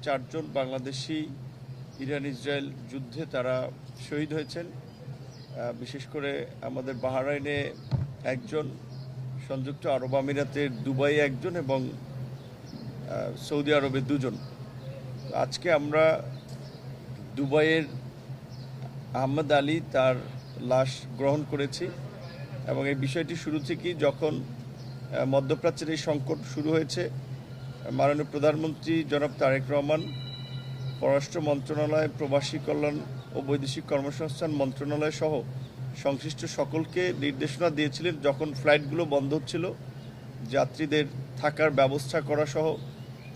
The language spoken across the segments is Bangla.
4 জন বাংলাদেশি ইরান ইসরায়েল যুদ্ধে তারা শহীদ হয়েছেন। বিশেষ করে আমাদের বাহরাইনে একজন, সংযুক্ত আরব আমিরাতের দুবাইয়ে একজন এবং সৌদি আরবে 2 জন। আজকে আমরা দুবাইয়ের আহমদ আলী তার লাশ গ্রহণ করেছি এবং এই বিষয়টি শুরু থেকেই যখন মধ্যপ্রাচ্যের এই সংকট শুরু হয়েছে, মাননীয় প্রধানমন্ত্রী জনাব তারেক রহমান, পররাষ্ট্র মন্ত্রণালয়, প্রবাসী কল্যাণ ও বৈদেশিক কর্মসংস্থান মন্ত্রণালয় সহ সংশ্লিষ্ট সকলকে নির্দেশনা দিয়েছিলেন যখন ফ্লাইটগুলো বন্ধ হচ্ছিল যাত্রীদের থাকার ব্যবস্থা করা সহ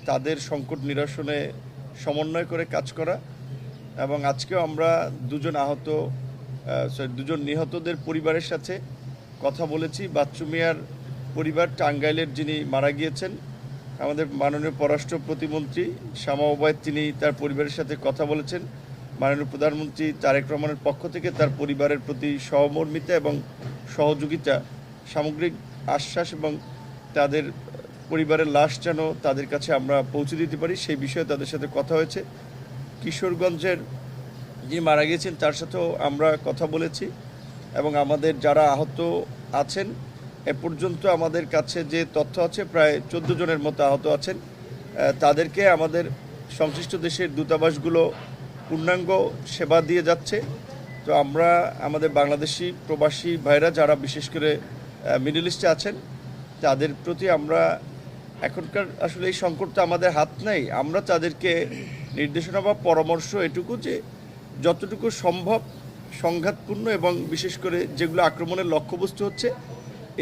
তাদের সংকট নিরসনে সমন্বয় করে কাজ করা। এবং আজকেও আমরা 2জন নিহতদের পরিবারের সাথে কথা বলেছি। বাচ্চু মিয়ার পরিবার, টাঙ্গাইলের যিনি মারা গিয়েছেন, আমাদের মাননীয় পররাষ্ট্র প্রতিমন্ত্রী শামা ওবায়দ, তিনি তার পরিবারের সাথে কথা বলেছেন। মাননীয় প্রধানমন্ত্রী তারেক রহমানের পক্ষ থেকে তার পরিবারের প্রতি সহমর্মিতা এবং সহযোগিতা, সামগ্রিক আশ্বাস এবং তাদের পরিবারের লাশ যেন তাদের কাছে আমরা পৌঁছে দিতে পারি সেই বিষয়ে তাদের সাথে কথা হয়েছে। কিশোরগঞ্জের যিনি মারা গিয়েছেন তার সাথেও আমরা কথা বলেছি এবং আমাদের যারা আহত আছেন, এ পর্যন্ত আমাদের কাছে যে তথ্য আছে প্রায় 14 জনের মতো আহত আছেন। তাদেরকে আমাদের সংশ্লিষ্ট দেশের দূতাবাসগুলো পূর্ণাঙ্গ সেবা দিয়ে যাচ্ছে। তো আমরা আমাদের বাংলাদেশি প্রবাসী ভাইরা যারা বিশেষ করে মিডল ইস্টে আছেন তাদের প্রতি আমরা এখনকার আসলে এই সংকটটা আমাদের হাত নাই, আমরা তাদেরকে নির্দেশনা বা পরামর্শ এটুকু যে যতটুকু সম্ভব সংঘাতপূর্ণ এবং বিশেষ করে যেগুলো আক্রমণের লক্ষ্যবস্তু হচ্ছে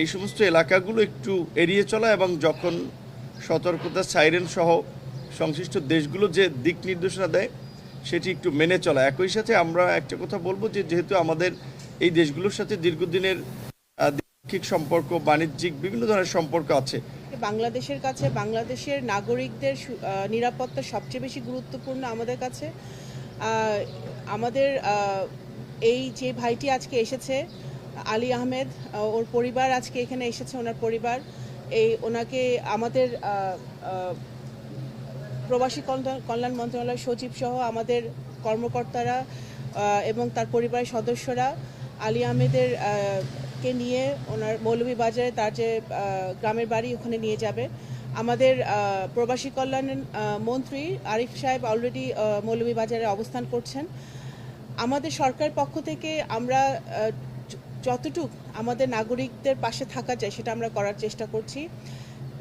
এই সমস্ত এলাকাগুলো একটু এড়িয়ে চলা এবং যখন সতর্কতা সাইরেন সহ সংশ্লিষ্ট দেশগুলো যে দিক নির্দেশনা দেয় সেটি একটু মেনে চলা। একই সাথে আমরা একটা কথা বলবো যে যেহেতু আমাদের এই দেশগুলোর সাথে দীর্ঘদিনের দ্বিপাক্ষিক সম্পর্ক, বাণিজ্যিক বিভিন্ন ধরনের সম্পর্ক আছে, বাংলাদেশের কাছে বাংলাদেশের নাগরিকদের নিরাপত্তা সবচেয়ে বেশি গুরুত্বপূর্ণ আমাদের কাছে। আমাদের এই যে ভাইটি আজকে এসেছে, আলী আহমেদ, ওর পরিবার আজকে এখানে এসেছে, ওনার পরিবার, ওনাকে আমাদের প্রবাসী কল্যাণ মন্ত্রণালয় সচিব সহ আমাদের কর্মকর্তারা এবং তার পরিবারের সদস্যরা আলী আহমেদের কে নিয়ে ওনার মৌলভীবাজারে তার যে গ্রামের বাড়ি ওখানে নিয়ে যাবে। আমাদের প্রবাসী কল্যাণ মন্ত্রী আরিফ সাহেব অলরেডি মৌলভীবাজারে অবস্থান করছেন। আমাদের সরকারের পক্ষ থেকে আমরা যতটুকু আমাদের নাগরিকদের পাশে থাকা যায় সেটা আমরা করার চেষ্টা করছি।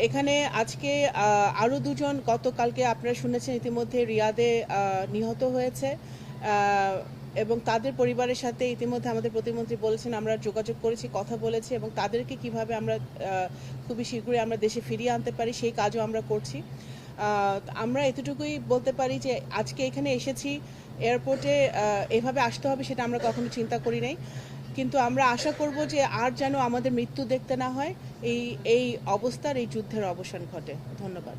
এখানে আজকে আরও 2 জন গতকালকে আপনারা শুনেছেন ইতিমধ্যে রিয়াদে নিহত হয়েছে এবং তাদের পরিবারের সাথে ইতিমধ্যে আমাদের প্রতিমন্ত্রী বলেছেন আমরা যোগাযোগ করেছি, কথা বলেছি এবং তাদেরকে কিভাবে আমরা খুবই শীঘ্রই আমরা দেশে ফিরিয়ে আনতে পারি সেই কাজও আমরা করছি। আমরা এতটুকুই বলতে পারি যে আজকে এখানে এসেছি, এয়ারপোর্টে এভাবে আসতে হবে সেটা আমরা কখনো চিন্তা করি নাই, কিন্তু আমরা আশা করব যে আর যেন আমাদের মৃত্যু দেখতে না হয়, এই অবস্থার এই যুদ্ধের অবসান ঘটে। ধন্যবাদ।